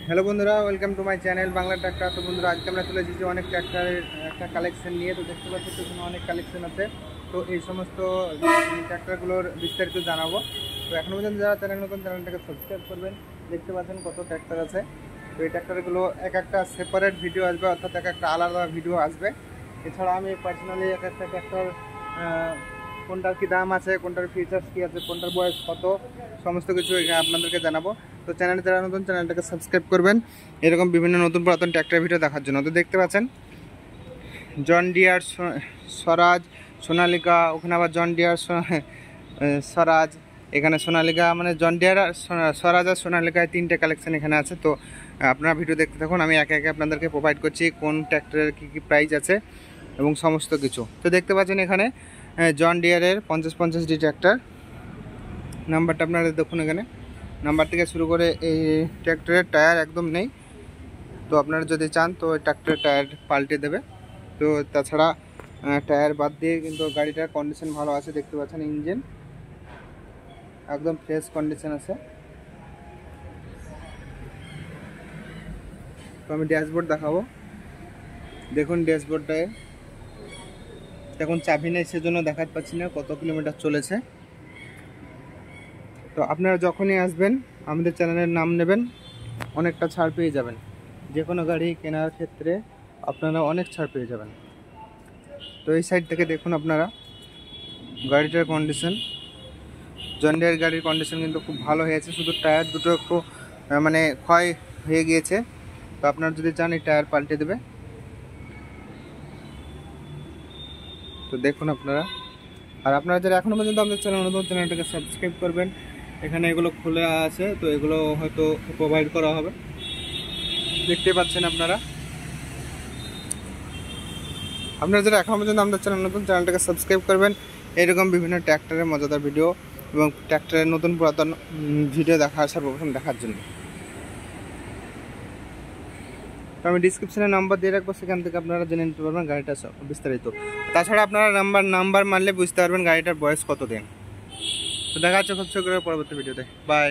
Hello বন্ধুরা, welcome to my channel Bangla tractor. তো বন্ধুরা, আজকে আমরা চলে এসেছি অনেক ট্র্যাক্টরের একটা কালেকশন নিয়ে। তো দেখতে পাচ্ছি তো এখানে অনেক কালেকশন আছে। তো এই সমস্ত ট্র্যাক্টরগুলোর বিস্তারিত জানাবো। তো এখনও পর্যন্ত যারা চ্যানেল নতুন, চ্যানেলটাকে সাবস্ক্রাইব করবেন। দেখতে পাচ্ছেন কত ট্র্যাক্টর আছে। তো এই ট্র্যাক্টরগুলো এক একটা সেপারেট ভিডিও আসবে, অর্থাৎ এক একটা আলাদা ভিডিও আসবে। এছাড়া আমি পার্সোনালি এক একটা ট্র্যাক্টর কোনটার কী দাম আছে, কোনটার ফিচার্স কী আছে, কোনটার বয়স কত, সমস্ত কিছু আপনাদেরকে জানাবো। তো চ্যানেলে যারা নতুন, চ্যানেলটাকে সাবস্ক্রাইব করবেন এরকম বিভিন্ন নতুন পুরাতন ট্র্যাক্টর ভিডিও দেখার জন্য। তো দেখতে পাচ্ছেন জন ডিয়ার, স্বরাজ, সোনালিকা, ওখানে আবার জন ডিয়ার, স্বরাজ, এখানে সোনালিকা, মানে জন ডিয়ার আর স্বরাজ আর সোনালিকায় তিনটে কালেকশন এখানে আছে। তো আপনারা ভিডিও দেখতে থাকুন, আমি একে একে আপনাদেরকে প্রোভাইড করছি কোন ট্র্যাক্টরের কী কী প্রাইস আছে এবং সমস্ত কিছু। তো দেখতে পাচ্ছেন এখানে জন ডিয়ারের 50-50D ট্র্যাক্টর। নাম্বারটা আপনারা দেখুন, এখানে নাম্বার থেকে শুরু করে এই ট্র্যাক্টরের টায়ার একদম নেই। তো আপনারা যদি চান তো এই ট্র্যাক্টরের টায়ার পাল্টে দেবে। তো তাছাড়া টায়ার বাদ দিয়ে কিন্তু গাড়িটার কন্ডিশন ভালো আছে। দেখতে পাচ্ছেন ইঞ্জিন একদম ফ্রেশ কন্ডিশন আছে। তো আমি ড্যাশবোর্ড দেখাবো। দেখুন ড্যাশবোর্ডটায় এখন চাবি নেই, সেজন্য দেখাতে পাচ্ছি না কত কিলোমিটার চলেছে। তো আপনারা যখনই আসবেন আমাদের চ্যানেলের নাম নেবেন, অনেকটা ছাড় পেয়ে যাবেন। যে কোনো গাড়ি কেনার ক্ষেত্রে আপনারা অনেক ছাড় পেয়ে যাবেন। তো এই সাইড থেকে দেখুন আপনারা গাড়িটার কন্ডিশন, জন ডিয়ার গাড়ির কন্ডিশন কিন্তু খুব ভালো হয়েছে, শুধু টায়ার দুটো একটু মানে ক্ষয় হয়ে গিয়েছে। তো আপনারা যদি চান এই টায়ার পাল্টে দেবে। তো দেখুন আপনারা, আর আপনারা যারা এখনও পর্যন্ত আমাদের চ্যানেল নতুন, চ্যানেলটাকে সাবস্ক্রাইব করবেন। এখানে এগুলো খোলা আছে, তো এগুলো হয়তো প্রোভাইড করা হবে। দেখতে পাচ্ছেন আপনারা যারা এখনও পর্যন্ত আমাদের চ্যানেল নতুন, চ্যানেলটাকে সাবস্ক্রাইব করবেন এরকম বিভিন্ন ট্র্যাক্টরের মজাদার ভিডিও এবং ট্র্যাক্টরের নতুন পুরাতন ভিডিও সর্বপ্রথম দেখার জন্য। তো আমি ডিসক্রিপশনে নাম্বার দিয়ে রাখবো, সেখান থেকে আপনারা জেনে নিতে পারবেন গাড়িটা বিস্তারিত। তাছাড়া আপনারা নাম্বার মারলে বুঝতে পারবেন গাড়িটার বয়স কত দিন। তো দেখা হচ্ছে খুব শীঘ্রই পরবর্তী ভিডিওতে। বাই।